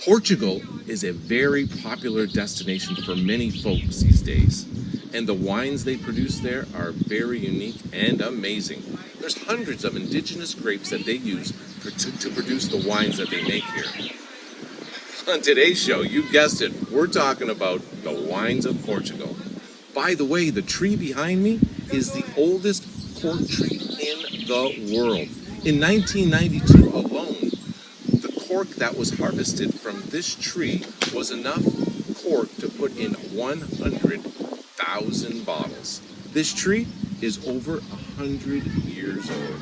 Portugal is a very popular destination for many folks these days, and the wines they produce there are very unique and amazing. There's hundreds of indigenous grapes that they use to produce the wines that they make here. On today's show, you guessed it, we're talking about the wines of Portugal. By the way, the tree behind me is the oldest cork tree in the world. In 1992 alone, the cork that was harvested from this tree was enough cork to put in 100,000 bottles. This tree is over 100 years old.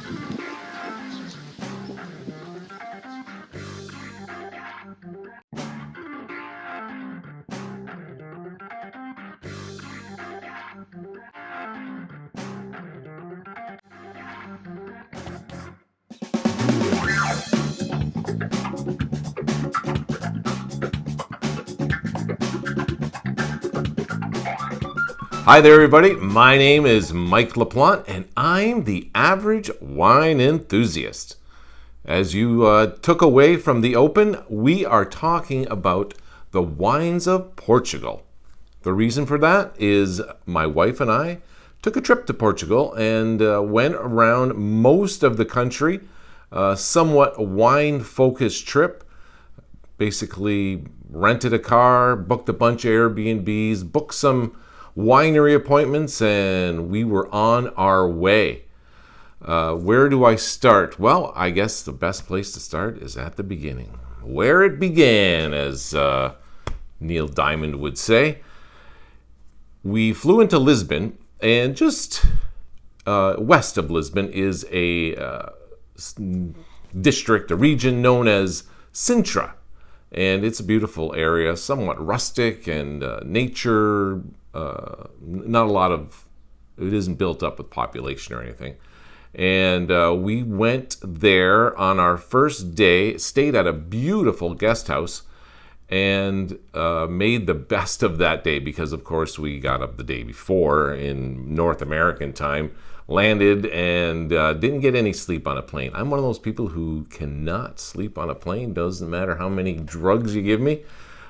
Hi there, everybody. My name is Mike LaPlante, and I'm the Average Wine Enthusiast. As you took away from the open, we are talking about the wines of Portugal. The reason for that is my wife and I took a trip to Portugal and went around most of the country, somewhat wine-focused trip. Basically rented a car, booked a bunch of Airbnbs, booked some winery appointments, and we were on our way. Where do I start? Well, I guess the best place to start is at the beginning. Where it began, as Neil Diamond would say. We flew into Lisbon, and just west of Lisbon is a district, a region known as Sintra. And it's a beautiful area, somewhat rustic and nature. Not a lot of, it isn't built up with population or anything. And we went there on our first day, stayed at a beautiful guest house, and made the best of that day because, of course, we got up the day before in North American time, landed, and didn't get any sleep on a plane. I'm one of those people who cannot sleep on a plane, doesn't matter how many drugs you give me.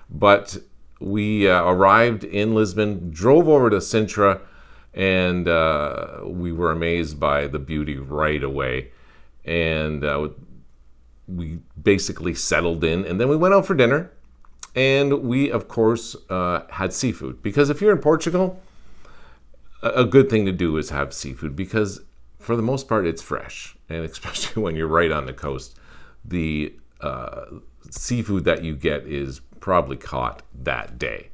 But we arrived in Lisbon, drove over to Sintra, and we were amazed by the beauty right away. And we basically settled in, and then we went out for dinner. And we, of course, had seafood. Because if you're in Portugal, a good thing to do is have seafood because, for the most part, it's fresh. And especially when you're right on the coast, the seafood that you get is probably caught that day.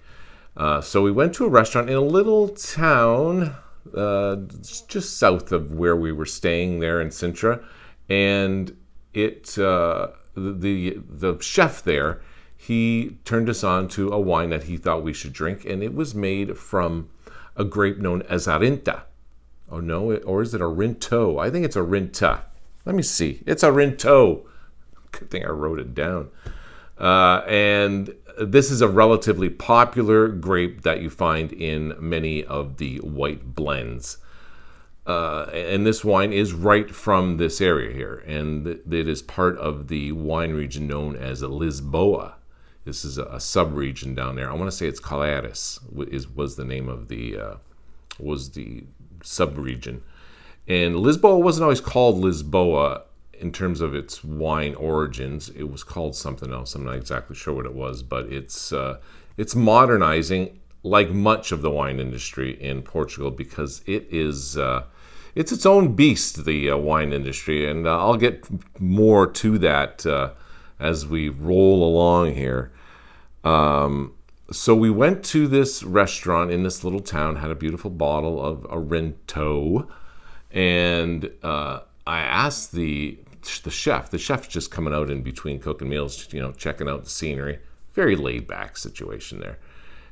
So we went to a restaurant in a little town just south of where we were staying there in Sintra. And the chef there, he turned us on to a wine that he thought we should drink, and it was made from a grape known as Arinta. Oh no, or is it a Rinto? I think it's a Rinta. Let me see. It's a Rinto. Good thing I wrote it down. And this is a relatively popular grape that you find in many of the white blends. And this wine is right from this area here, and it is part of the wine region known as Lisboa. This is a sub-region down there. I want to say it's Calares was the name of the sub-region. And Lisboa wasn't always called Lisboa in terms of its wine origins. It was called something else. I'm not exactly sure what it was, but it's modernizing like much of the wine industry in Portugal because it is it's its own beast, the wine industry, and I'll get more to that as we roll along here. So we went to this restaurant in this little town, had a beautiful bottle of Arinto, and I asked the chef. The chef's just coming out in between cooking meals, checking out the scenery. Very laid back situation there,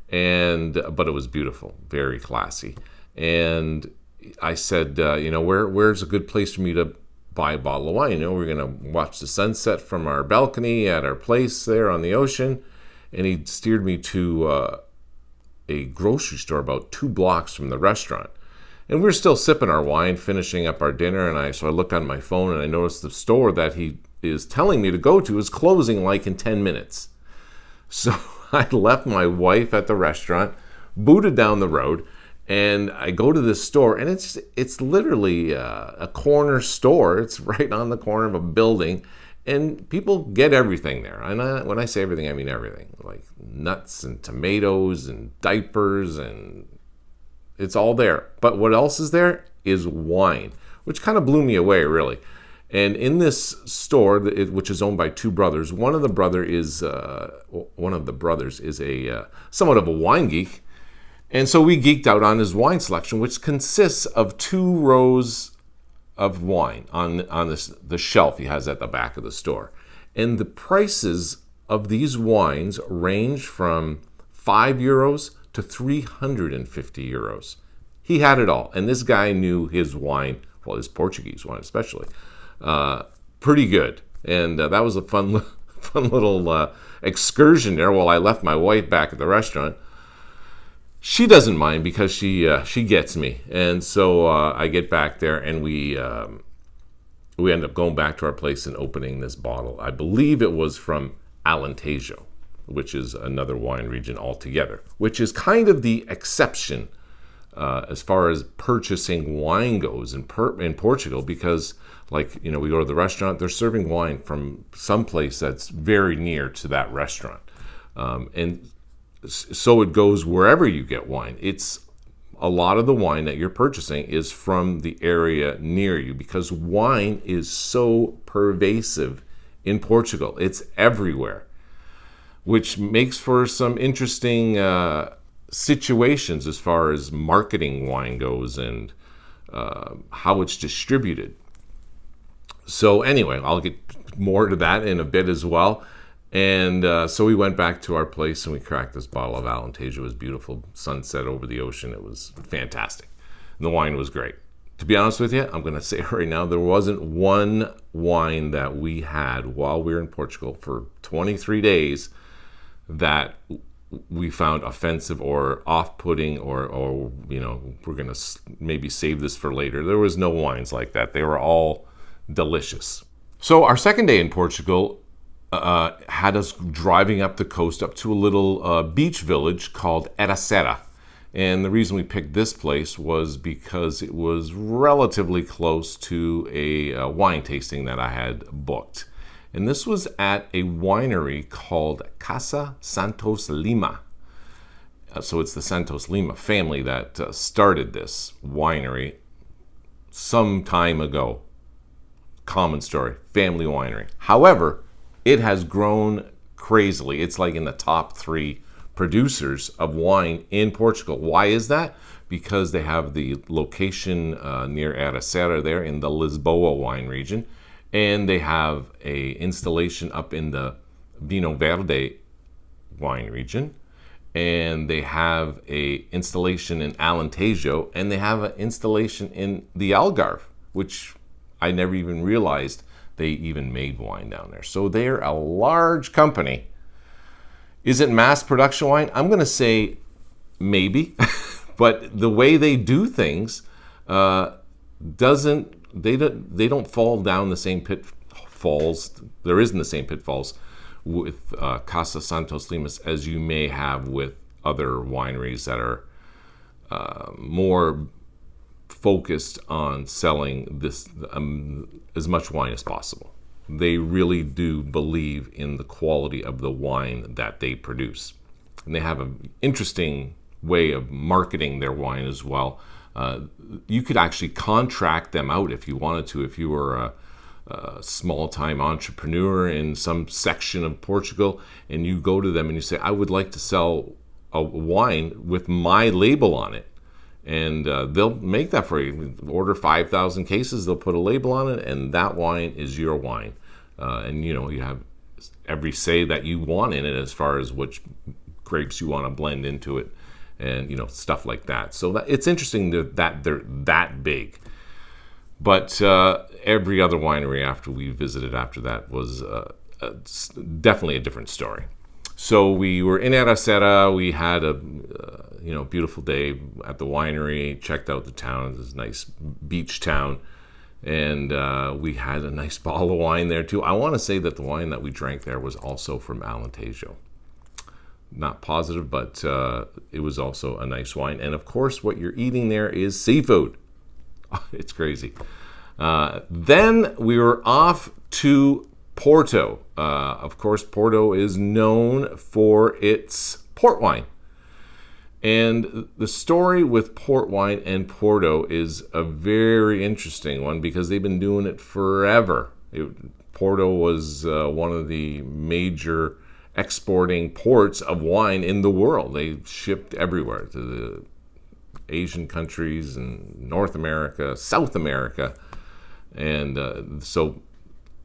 but it was beautiful, very classy. And I said, where's a good place for me to buy a bottle of wine? We're gonna watch the sunset from our balcony at our place there on the ocean. And he steered me to a grocery store about 2 blocks from the restaurant. And we were still sipping our wine, finishing up our dinner, and so I looked on my phone and I noticed the store that he is telling me to go to is closing like in 10 minutes. So I left my wife at the restaurant, booted down the road, and I go to this store, and it's literally a corner store. It's right on the corner of a building, and people get everything there. And when I say everything, I mean everything, like nuts and tomatoes and diapers, and it's all there. But what else is there is wine, which kind of blew me away, really. And in this store, which is owned by two brothers, one of the brothers is a somewhat of a wine geek. And so we geeked out on his wine selection, which consists of 2 rows of wine on the shelf he has at the back of the store. And the prices of these wines range from €5 to 350 euros. He had it all. And this guy knew his wine, well, his Portuguese wine especially, pretty good. And that was a fun little excursion there while I left my wife back at the restaurant. She doesn't mind because she gets me, and so I get back there, and we end up going back to our place and opening this bottle. I believe it was from Alentasia, which is another wine region altogether, which is kind of the exception as far as purchasing wine goes in Portugal, because we go to the restaurant, they're serving wine from some place that's very near to that restaurant, and so it goes wherever you get wine. It's a lot of the wine that you're purchasing is from the area near you, because wine is so pervasive in Portugal. It's everywhere, which makes for some interesting situations as far as marketing wine goes and how it's distributed. So anyway, I'll get more to that in a bit as well. And so we went back to our place and we cracked this bottle of Alentasia. It was beautiful. Sunset over the ocean. It was fantastic. And the wine was great. To be honest with you, I'm going to say right now, there wasn't one wine that we had while we were in Portugal for 23 days that we found offensive or off-putting or we're going to maybe save this for later. There was no wines like that. They were all delicious. So our second day in Portugal had us driving up the coast up to a little beach village called Ericeira. And the reason we picked this place was because it was relatively close to a wine tasting that I had booked. And this was at a winery called Casa Santos Lima. So it's the Santos Lima family that started this winery some time ago. Common story, family winery. However, it has grown crazily. It's like in the top 3 producers of wine in Portugal. Why is that? Because they have the location near Ericeira there in the Lisboa wine region, and they have a installation up in the Vinho Verde wine region, and they have a installation in Alentejo, and they have an installation in the Algarve, which I never even realized they even made wine down there. So they're a large company. Is it mass production wine? I'm going to say maybe, but the way they do things don't fall down the same pitfalls. There isn't the same pitfalls with Casa Santos Lima as you may have with other wineries that are more focused on selling this as much wine as possible. They really do believe in the quality of the wine that they produce. And they have an interesting way of marketing their wine as well. You could actually contract them out if you wanted to. If you were a small-time entrepreneur in some section of Portugal and you go to them and you say, I would like to sell a wine with my label on it. And they'll make that for you. Order 5,000 cases, they'll put a label on it, and that wine is your wine. And you have every say that you want in it as far as which grapes you want to blend into it, and stuff like that. So it's interesting that they're that big. But every other winery after we visited after that was definitely a different story. So we were in Ericeira. We had a beautiful day at the winery. Checked out the town. It was a nice beach town, and we had a nice bottle of wine there too. I want to say that the wine that we drank there was also from Alentejo. not positive, but it was also a nice wine. And of course, what you're eating there is seafood. It's crazy. Then we were off to Porto. Of course, Porto is known for its port wine. And the story with port wine and Porto is a very interesting one because they've been doing it forever. Porto was one of the major exporting ports of wine in the world. They shipped everywhere to the Asian countries and North America, South America. And so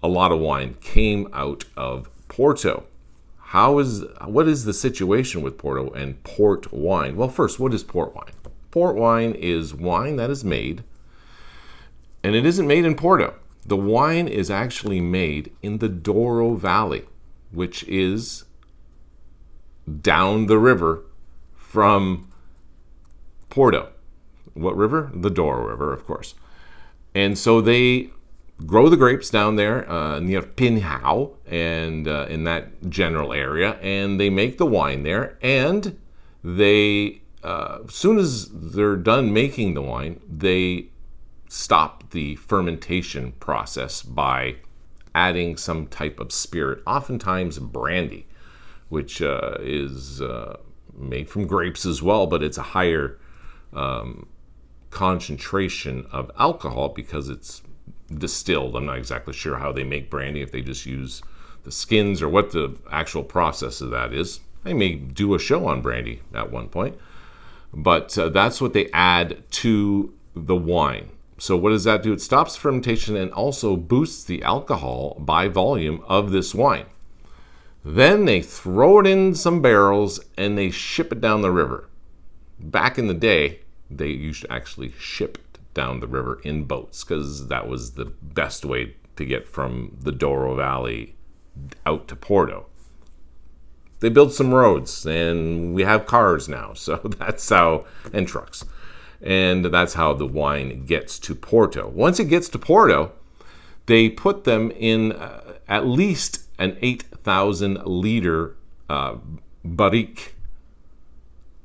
a lot of wine came out of Porto. What is the situation with Porto and port wine? Well, first, what is port wine? Port wine is wine that is made, and it isn't made in Porto. The wine is actually made in the Douro Valley, which is down the river from Porto. What river? The Douro River, of course. And so they grow the grapes down there near Pinhao and in that general area, and they make the wine there. And they, as soon as they're done making the wine, they stop the fermentation process by adding some type of spirit, oftentimes brandy, which is made from grapes as well, but it's a higher concentration of alcohol because it's distilled. I'm not exactly sure how they make brandy, if they just use the skins or what the actual process of that is. I may do a show on brandy at one point, but that's what they add to the wine. So what does that do? It stops fermentation and also boosts the alcohol by volume of this wine. Then they throw it in some barrels and they ship it down the river. Back in the day, they used to actually ship down the river in boats because that was the best way to get from the Douro Valley out to Porto. They built some roads and we have cars now, so that's how, and trucks. And that's how the wine gets to Porto. Once it gets to Porto, they put them in at least an 8,000 liter barrique.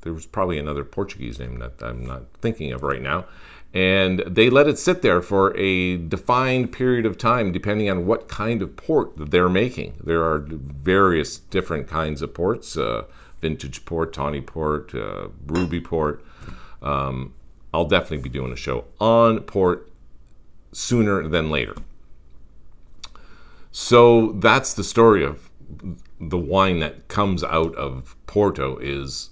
There was probably another Portuguese name that I'm not thinking of right now. And they let it sit there for a defined period of time, depending on what kind of port that they're making. There are various different kinds of ports, vintage port, tawny port, ruby port. I'll definitely be doing a show on port sooner than later. So that's the story of the wine that comes out of Porto. Is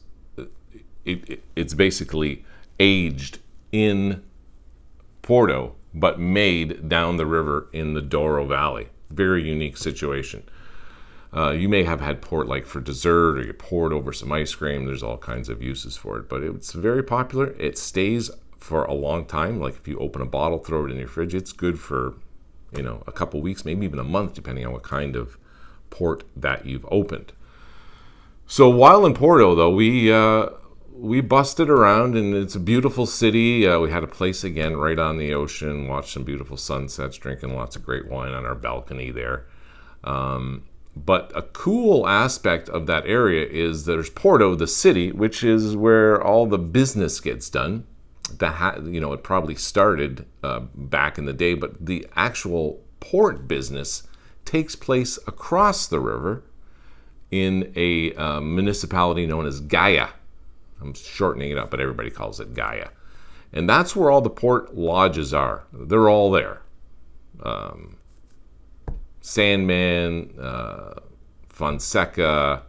it's basically aged in Porto, but made down the river in the Douro Valley. Very unique situation. You may have had port like for dessert, or you pour it over some ice cream. There's all kinds of uses for it, but it's very popular. It stays for a long time. Like if you open a bottle, throw it in your fridge, it's good for, a couple weeks, maybe even a month, depending on what kind of port that you've opened. So while in Porto, though, we busted around, and it's a beautiful city. We had a place again right on the ocean, watched some beautiful sunsets, drinking lots of great wine on our balcony there. But a cool aspect of that area is there's Porto, the city, which is where all the business gets done. It probably started back in the day, but the actual port business takes place across the river in a municipality known as Gaia. I'm shortening it up, but everybody calls it Gaia. And that's where all the port lodges are. They're all there. Sandman, Fonseca,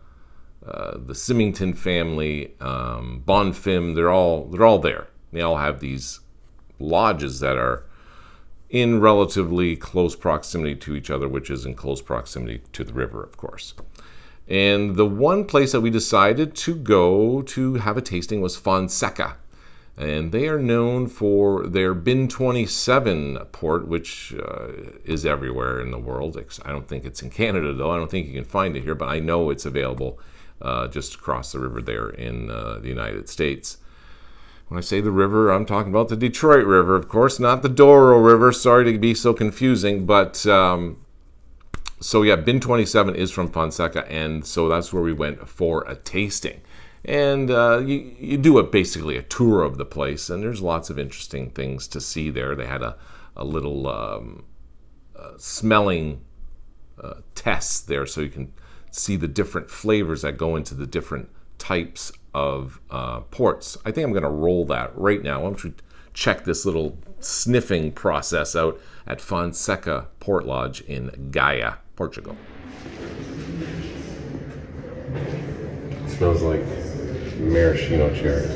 the Symington family, Bonfim, they're all there. They all have these lodges that are in relatively close proximity to each other, which is in close proximity to the river, of course. And the one place that we decided to go to have a tasting was Fonseca. And they are known for their Bin 27 port, which is everywhere in the world. I don't think it's in Canada, though. I don't think you can find it here, but I know it's available just across the river there in the United States. When I say the river, I'm talking about the Detroit River, of course, not the Douro River. Sorry to be so confusing, but So yeah, Bin 27 is from Fonseca, and so that's where we went for a tasting. And you do basically a tour of the place, and there's lots of interesting things to see there. They had a little smelling test there, so you can see the different flavors that go into the different types of ports. I think I'm going to roll that right now. Why don't you check this little sniffing process out at Fonseca Port Lodge in Gaia, Portugal. It smells like maraschino cherries.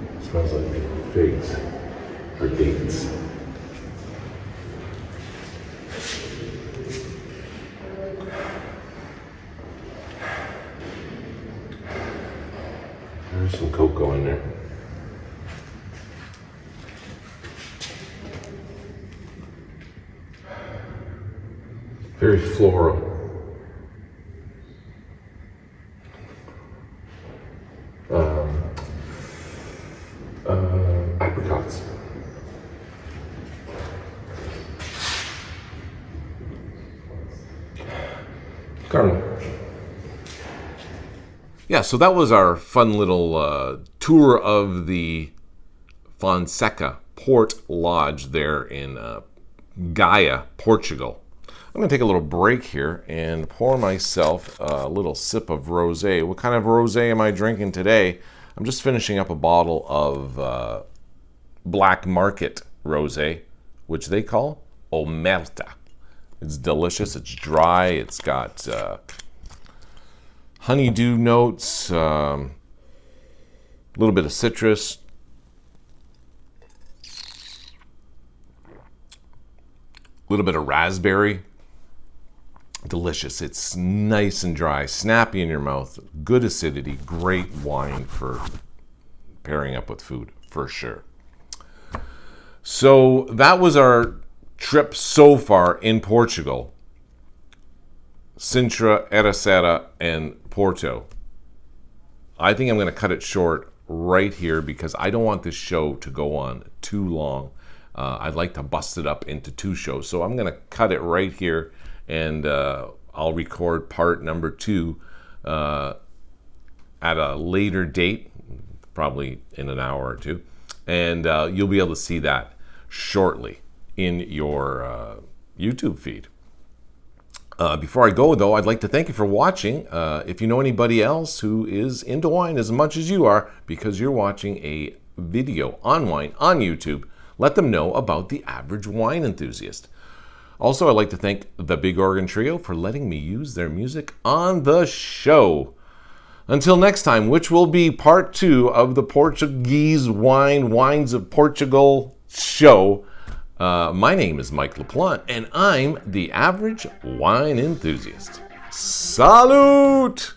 It smells like figs or dates. There's some cocoa in there. Very floral. Apricots. Caramel. Yeah, so that was our fun little tour of the Fonseca Port Lodge there in Gaia, Portugal. I'm going to take a little break here and pour myself a little sip of rosé. What kind of rosé am I drinking today? I'm just finishing up a bottle of Black Market rosé, which they call Omerta. It's delicious. It's dry. It's got honeydew notes, a little bit of citrus. A little bit of raspberry. Delicious. It's nice and dry, snappy in your mouth, good acidity, great wine for pairing up with food, for sure. So that was our trip so far in Portugal. Sintra, Ericeira, and Porto. I think I'm going to cut it short right here because I don't want this show to go on too long. I'd like to bust it up into 2 shows. So I'm going to cut it right here, and I'll record part number 2 at a later date, probably in an hour or 2. And you'll be able to see that shortly in your YouTube feed. Before I go, though, I'd like to thank you for watching. If you know anybody else who is into wine as much as you are, because you're watching a video on wine on YouTube, let them know about the Average Wine Enthusiast. Also, I'd like to thank the Big Organ Trio for letting me use their music on the show. Until next time, which will be part 2 of the Portuguese Wines of Portugal show. My name is Mike LaPlante, and I'm the Average Wine Enthusiast. Salute!